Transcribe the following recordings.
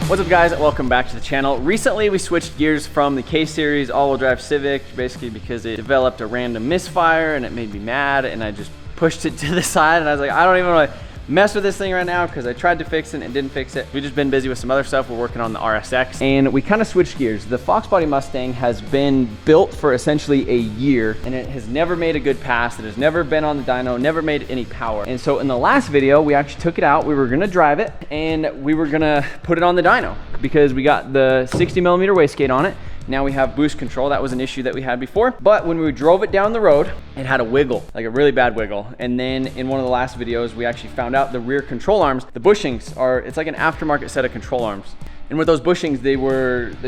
What's up guys, welcome back to the channel. Recently we switched gears from the K-Series all-wheel drive Civic, basically because it developed a random misfire and it made me mad, and I just pushed it to the side and I was like, I don't even want to mess with this thing right now because I tried to fix it and didn't fix it. We've just been busy with some other stuff. We're working on the RSX and we kind of switched gears. The Foxbody Mustang has been built for essentially a year and it has never made a good pass. It has never been on the dyno, never made any power. And so in the last video, we actually took it out. We were gonna drive it and we were gonna put it on the dyno because we got the 60mm wastegate on it. Now we have boost control. That was an issue that we had before. But when we drove it down the road, it had a wiggle, like a really bad wiggle. And then in one of the last videos, we actually found out the rear control arms, the bushings it's like an aftermarket set of control arms. And with those bushings, they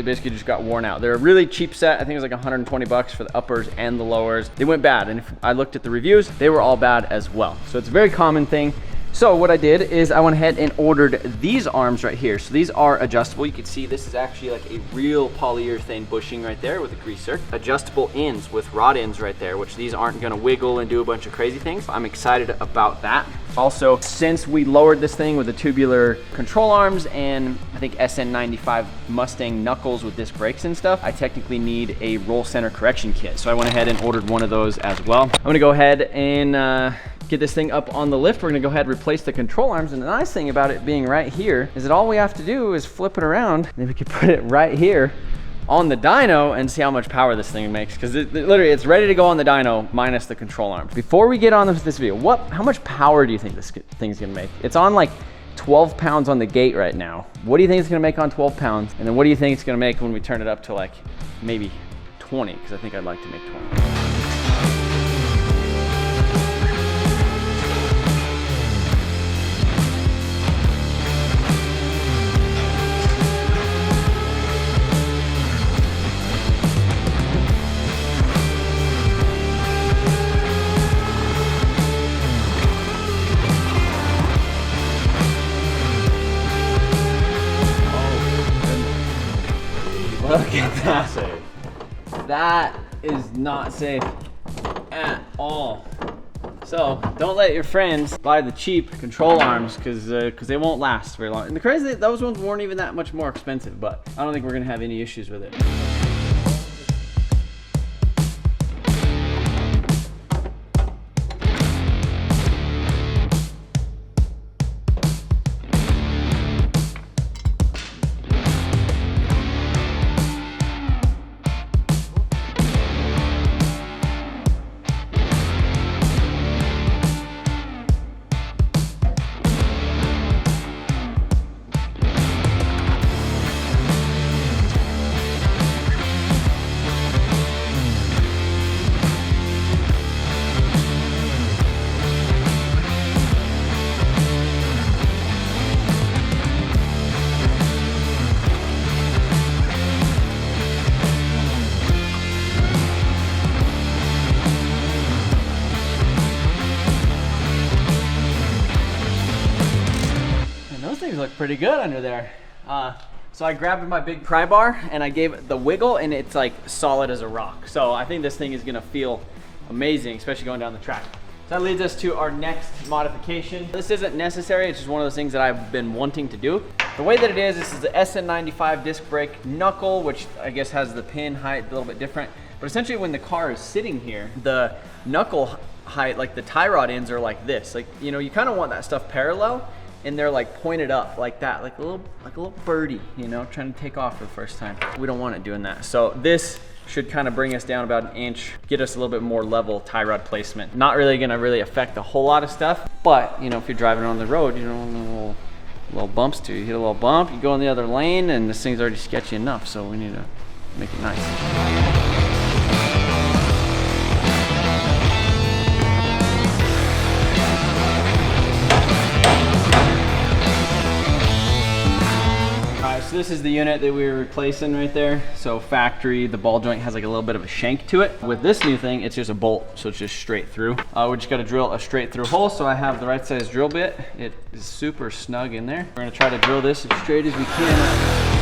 basically just got worn out. They're a really cheap set. I think it was like 120 bucks for the uppers and the lowers. They went bad. And if I looked at the reviews, they were all bad as well. So it's a very common thing. So what I did is I went ahead and ordered these arms right here. So these are adjustable. You can see this is actually like a real polyurethane bushing right there with a greaser. Adjustable ends with rod ends right there, which these aren't gonna wiggle and do a bunch of crazy things. I'm excited about that. Also, since we lowered this thing with the tubular control arms and I think SN95 Mustang knuckles with disc brakes and stuff, I technically need a roll center correction kit. So I went ahead and ordered one of those as well. I'm gonna go ahead and get this thing up on the lift. We're gonna go ahead and replace the control arms. And the nice thing about it being right here is that all we have to do is flip it around and we can put it right here on the dyno and see how much power this thing makes, because literally it's ready to go on the dyno minus the control arms. Before we get on with this video, how much power do you think this thing's gonna make? It's on like 12 pounds on the gate right now. What do you think it's gonna make on 12 pounds? And then what do you think it's gonna make when we turn it up to like maybe 20? Because I think I'd like to make 20. Look at that. That is not safe at all. So don't let your friends buy the cheap control arms because they won't last very long. And the crazy thing, those ones weren't even that much more expensive, but I don't think we're gonna have any issues with it. Look pretty good under there. So I grabbed my big pry bar and I gave it the wiggle and it's like solid as a rock. So I think this thing is gonna feel amazing, especially going down the track. So that leads us to our next modification. This isn't necessary, it's just one of those things that I've been wanting to do. The way that it is, this is the SN95 disc brake knuckle, which I guess has the pin height a little bit different. But essentially when the car is sitting here, the knuckle height, like the tie rod ends are like this. Like, you know, you kind of want that stuff parallel. And they're like pointed up like that, like a little birdie, you know, trying to take off for the first time. We don't want it doing that. So this should kind of bring us down about an inch, get us a little bit more level tie rod placement. Not really gonna affect a whole lot of stuff, but you know, if you're driving on the road, you know, little bumps too. You hit a little bump, you go in the other lane, and this thing's already sketchy enough, so we need to make it nice. So this is the unit that we were replacing right there. So factory, the ball joint has like a little bit of a shank to it. With this new thing, it's just a bolt, so it's just straight through. We just gotta drill a straight through hole, so I have the right size drill bit. It is super snug in there. We're gonna try to drill this as straight as we can.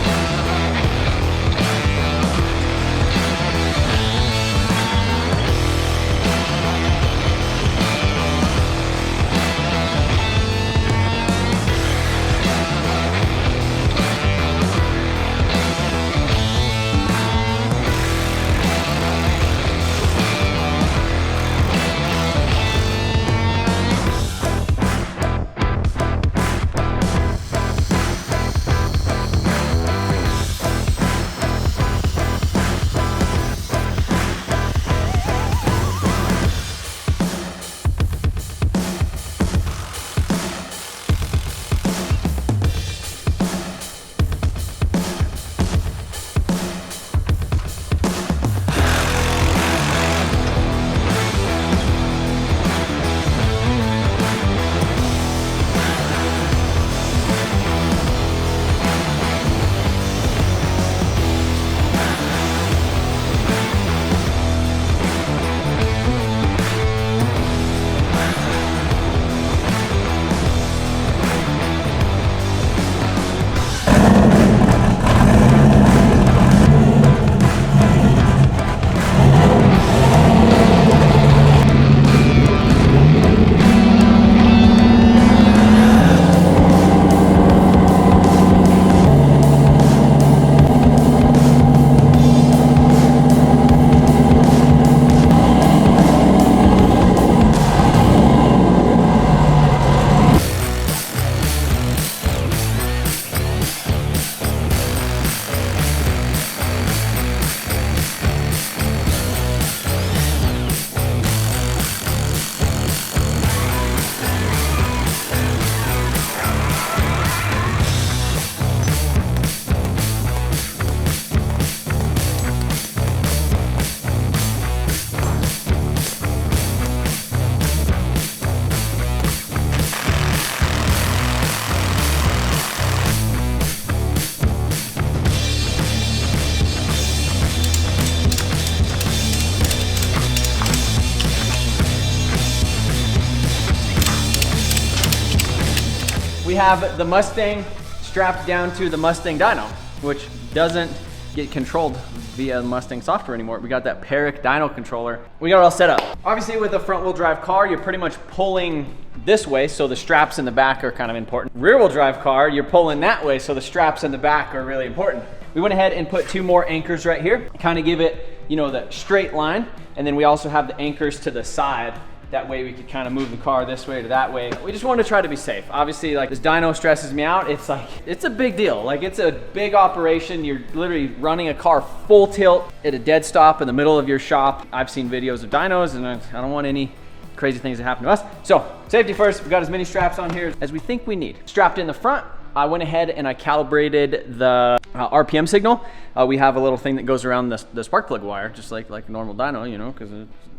we have the Mustang strapped down to the Mustang dyno, which doesn't get controlled via the Mustang software anymore. We got that Peric dyno controller. We got it all set up. Obviously with a front wheel drive car, you're pretty much pulling this way, so the straps in the back are kind of important. Rear wheel drive car, you're pulling that way, so the straps in the back are really important. We went ahead and put 2 more anchors right here, kind of give it, you know, the straight line. And then we also have the anchors to the side. That way we could kind of move the car this way to that way. We just wanted to try to be safe. Obviously, like, this dyno stresses me out. It's like, it's a big deal. Like, it's a big operation. You're literally running a car full tilt at a dead stop in the middle of your shop. I've seen videos of dynos and I don't want any crazy things to happen to us. So safety first, we've got as many straps on here as we think we need. Strapped in the front, I went ahead and I calibrated the RPM signal. We have a little thing that goes around the spark plug wire, just like a normal dyno, you know, because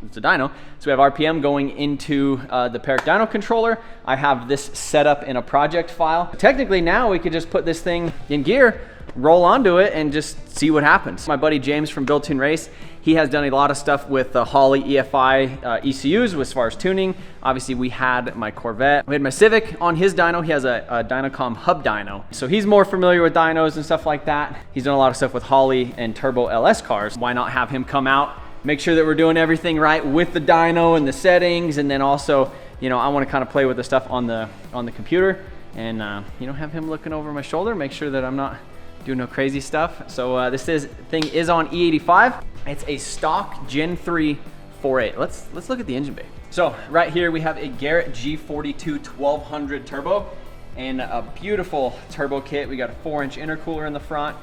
it's a dyno. So we have RPM going into the Peric dyno controller. I have this set up in a project file. Technically now we could just put this thing in gear, roll onto it, and just see what happens. My buddy James from Built-In Race, he has done a lot of stuff with the Holley EFI ECUs as far as tuning. Obviously we had my Corvette. We had my Civic on his dyno. He has a Dynacom hub dyno. So he's more familiar with dynos and stuff like that. He's done a lot of stuff with Holley and Turbo LS cars. Why not have him come out, make sure that we're doing everything right with the dyno and the settings, and then also, you know, I want to kind of play with the stuff on the computer, and you know, have him looking over my shoulder, make sure that I'm not doing no crazy stuff. So this thing is on E85. It's a stock Gen 3 4.8. Let's look at the engine bay. So right here we have a Garrett G42-1200 turbo and a beautiful turbo kit. We got a 4-inch intercooler in the front.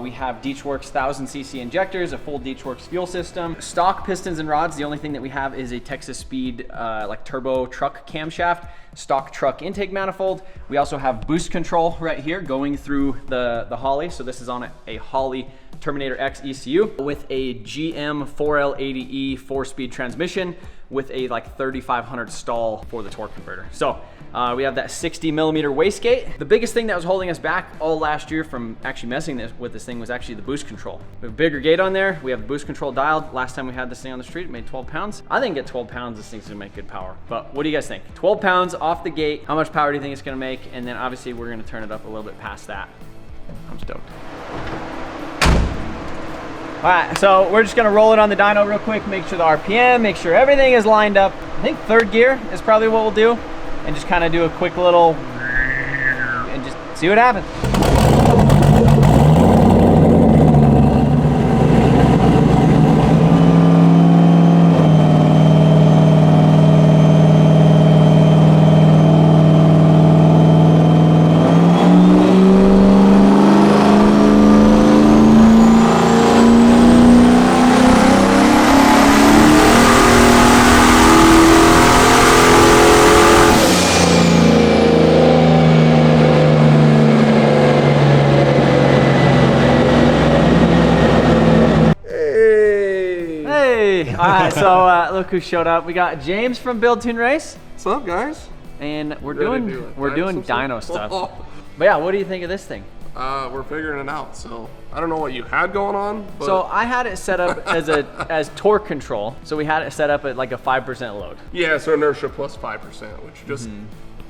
We have Deatschwerks 1000cc injectors, a full Deatschwerks fuel system, stock pistons and rods. The only thing that we have is a Texas Speed like turbo truck camshaft, stock truck intake manifold. We also have boost control right here going through the Holley. So this is on a Holley Terminator X ECU with a GM 4L80E 4-speed transmission with a like 3500 stall for the torque converter. So we have that 60mm wastegate. The biggest thing that was holding us back all last year from actually messing with this thing was actually the boost control. We have a bigger gate on there. We have the boost control dialed. Last time we had this thing on the street, it made 12 pounds. I think at 12 pounds, this thing's gonna make good power. But what do you guys think? 12 pounds off the gate. How much power do you think it's gonna make? And then obviously we're gonna turn it up a little bit past that. I'm stoked. All right, so we're just gonna roll it on the dyno real quick, make sure the RPM, make sure everything is lined up. I think 3rd gear is probably what we'll do, and just kind of do a quick little, and just see what happens. All right, so look who showed up. We got James from Built-In Race. What's up, guys? And we're doing dyno stuff. But yeah, what do you think of this thing? We're figuring it out. So I don't know what you had going on. But so I had it set up as torque control. So we had it set up at like a 5% load. Yeah, so inertia plus 5%, which just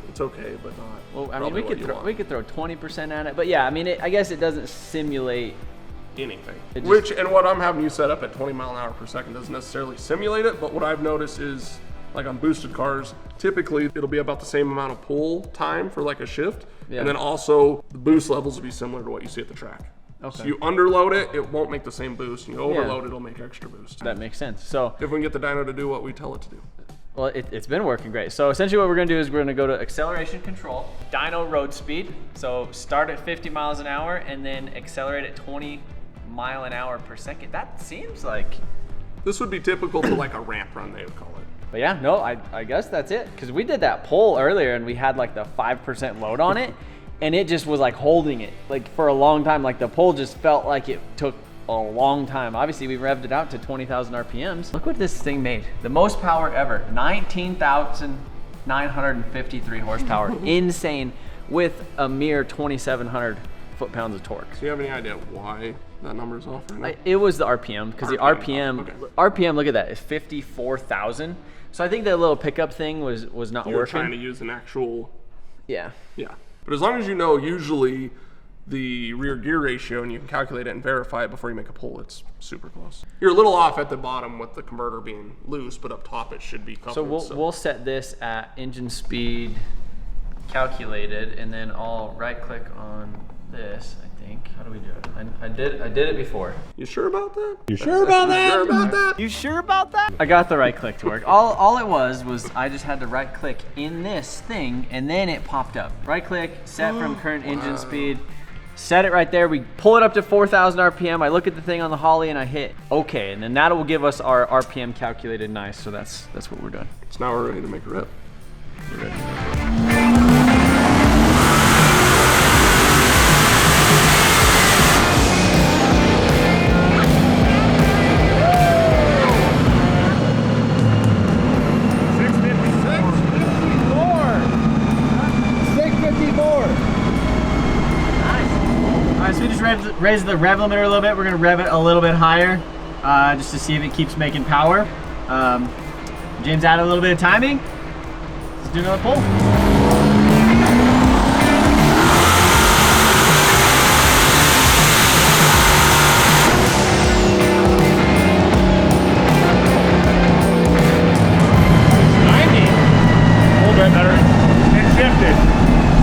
it's okay, but not. Well, I mean, we could throw 20% at it, but yeah, I mean, I guess it doesn't simulate anything. And what I'm having you set up at 20 mph/s doesn't necessarily simulate it, but what I've noticed is, like on boosted cars, typically it'll be about the same amount of pull time for like a shift, and then also the boost levels will be similar to what you see at the track. Okay. So you underload it, it won't make the same boost. You overload it, it'll make extra boost. That makes sense. So if we can get the dyno to do what we tell it to do. Well, it's been working great. So essentially what we're gonna do is we're gonna go to acceleration control, dyno road speed. So start at 50 miles an hour and then accelerate at 20 mph/s. That seems like... This would be typical to like a ramp run, they would call it. But yeah, no, I guess that's it. Because we did that pull earlier and we had like the 5% load on it and it just was like holding it like for a long time. Like the pull just felt like it took a long time. Obviously we revved it out to 20,000 RPMs. Look what this thing made. The most power ever, 19,953 horsepower. Insane, with a mere 2,700 foot-pounds of torque. Do you have any idea why that number is off right now? It was the RPM, because the RPM, look at that, is 54,000. So I think that little pickup thing was not working. You were trying to use an actual... Yeah. Yeah. But as long as you know usually the rear gear ratio and you can calculate it and verify it before you make a pull, it's super close. You're a little off at the bottom with the converter being loose, but up top it should be coupled. So we'll set this at engine speed calculated, and then I'll right click on this, I think. How do we do it? I did it before. You sure about that? You sure about that? You sure about that? You sure about that? I got the right click to work. All it was I just had to right click in this thing, and then it popped up. Right click, set from current engine speed. Set it right there. We pull it up to 4,000 RPM. I look at the thing on the Holley and I hit OK, and then that will give us our RPM calculated nice. So that's what we're doing. So now we're ready to make a rip. We're ready. So we just raised the rev limiter a little bit. We're gonna rev it a little bit higher just to see if it keeps making power. James added a little bit of timing. Let's do another pull.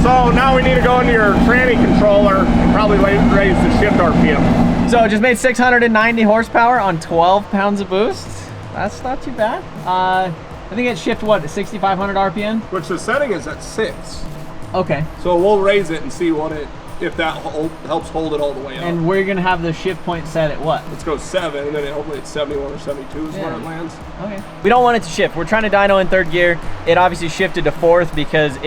So now we need to go into your tranny controller and probably raise the shift RPM. So it just made 690 horsepower on 12 pounds of boost. That's not too bad. I think it shift what, 6,500 RPM? Which the setting is at 6. Okay. So we'll raise it and see if that helps hold it all the way up. And we're gonna have the shift point set at what? Let's go 7, and then hopefully it's 71 or 72 is where it lands. Okay. We don't want it to shift. We're trying to dyno in third gear. It obviously shifted to fourth because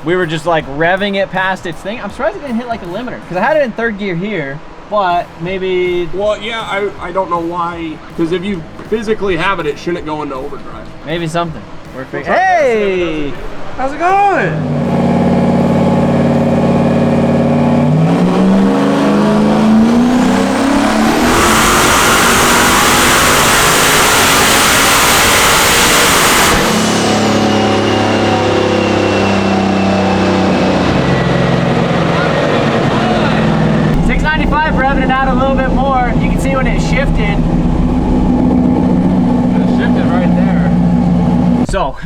we were just like revving it past its thing. I'm surprised it didn't hit like a limiter because I had it in third gear here, but maybe. Well, yeah, I don't know why. Because if you physically have it, it shouldn't go into overdrive. Maybe something. Hey, how's it going? Revving it out a little bit more. You can see when it shifted. It shifted right there. So,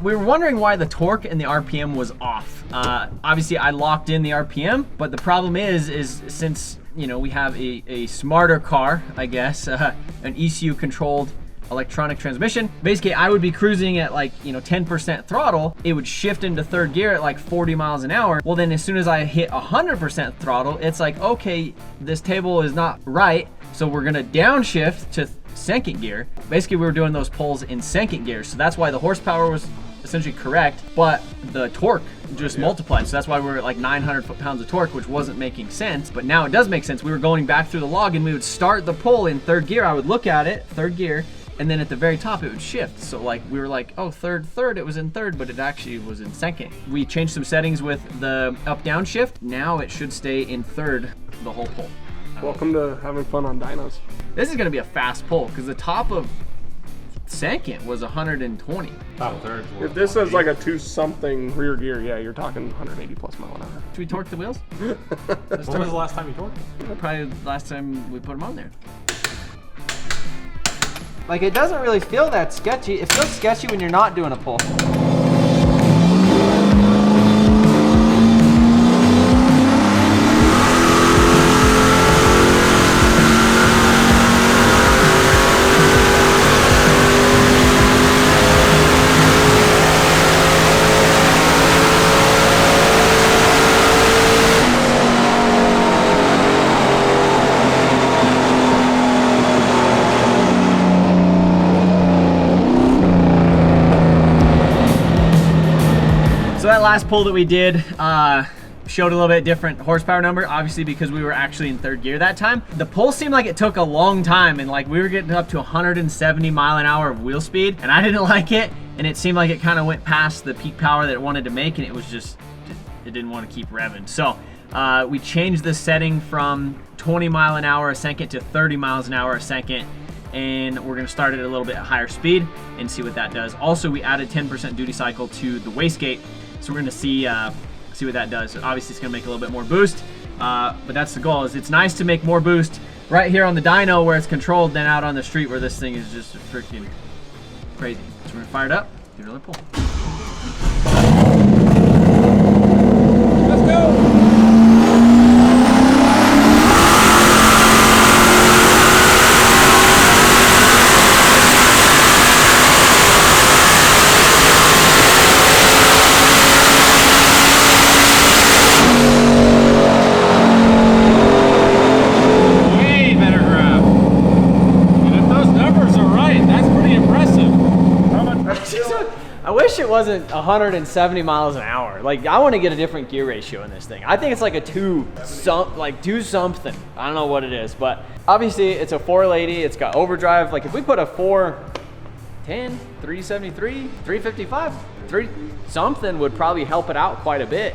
we were wondering why the torque and the RPM was off. Obviously, I locked in the RPM, but the problem is since, you know, we have a smarter car, I guess, an ECU controlled electronic transmission. Basically, I would be cruising at like, you know, 10% throttle. It would shift into third gear at like 40 miles an hour. Well, then as soon as I hit 100% throttle, it's like, okay, this table is not right. So we're gonna downshift to second gear. Basically, we were doing those pulls in second gear. So that's why the horsepower was essentially correct, but the torque just multiplied. So that's why we were at like 900 foot-pounds of torque, which wasn't making sense. But now it does make sense. We were going back through the log and we would start the pull in third gear. I would look at it, third gear, and then at the very top it would shift. So like we were like, oh, third, it was in third, but it actually was in second. We changed some settings with the up-down shift. Now it should stay in third the whole pull. Welcome to having fun on dynos. This is gonna be a fast pull because the top of second was 120. Top third. If this is like a 2-something rear gear, yeah, you're talking 180 plus mile an hour. Should we torque the wheels? When was the last time you torqued? Probably the last time we put them on there. Like, it doesn't really feel that sketchy. It feels sketchy when you're not doing a pull. That last pull that we did showed a little bit different horsepower number, obviously because we were actually in third gear that time. The pull seemed like it took a long time, and like we were getting up to 170 mile an hour of wheel speed, and I didn't like it, and it seemed like it kind of went past the peak power that it wanted to make, and it was just, it didn't want to keep revving. So we changed the setting from 20 mile an hour a second to 30 miles an hour a second, and we're gonna start it at a little bit higher speed and see what that does. Also, we added 10% duty cycle to the wastegate, so we're gonna see see what that does. Obviously it's gonna make a little bit more boost, but that's the goal. Is it's nice to make more boost right here on the dyno where it's controlled than out on the street where this thing is just freaking crazy. So we're gonna fire it up, give it another pull. Let's go! I wish it wasn't 170 miles an hour. Like, I want to get a different gear ratio in this thing. I think it's like a two something. I don't know what it is, but obviously it's a 480. It's got overdrive. Like if we put a 410, 373, 355, 3 something would probably help it out quite a bit.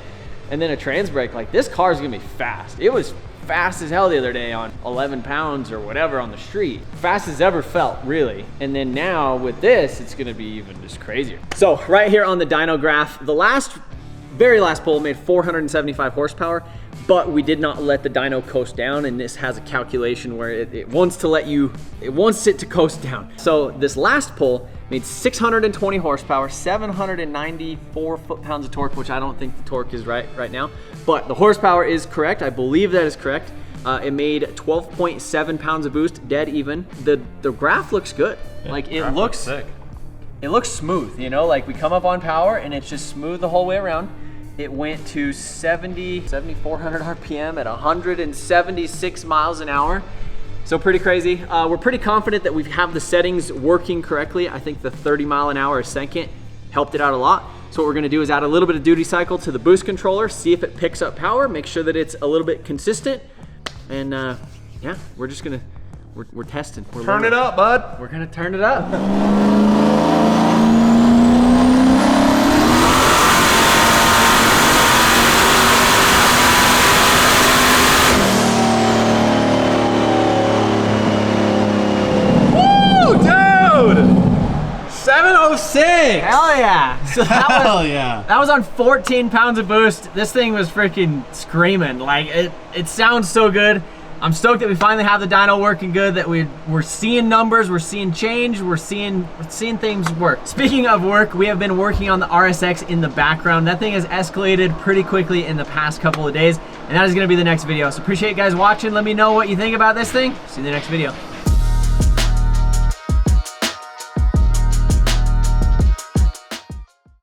And then a trans brake, like this car's gonna be fast. It was fast as hell the other day on 11 pounds or whatever on the street. Fast as ever felt, really. And then now with this, it's gonna be even just crazier. So right here on the dyno graph, the very last pull made 475 horsepower, but we did not let the dyno coast down, and this has a calculation where it wants it to coast down. So this last pull made 620 horsepower, 794 foot-pounds of torque, which I don't think the torque is right now, but the horsepower is correct. I believe that is correct. It made 12.7 pounds of boost, dead even. The graph looks good. Yeah, like it looks sick. It looks smooth, you know, like we come up on power and it's just smooth the whole way around. It went to 7,400 RPM at 176 miles an hour. So pretty crazy. We're pretty confident that we have the settings working correctly. I think the 30 mile an hour second helped it out a lot. So what we're gonna do is add a little bit of duty cycle to the boost controller, see if it picks up power, make sure that it's a little bit consistent. And yeah, we're just gonna, we're testing. Turn it up, bud. We're gonna turn it up. Woo, dude! 706! Hell yeah! So yeah! That was on 14 pounds of boost. This thing was freaking screaming. Like it sounds so good. I'm stoked that we finally have the dyno working good, that we're seeing numbers, we're seeing change, we're seeing things work. Speaking of work, we have been working on the RSX in the background. That thing has escalated pretty quickly in the past couple of days, and that is gonna be the next video. So appreciate you guys watching. Let me know what you think about this thing. See you in the next video.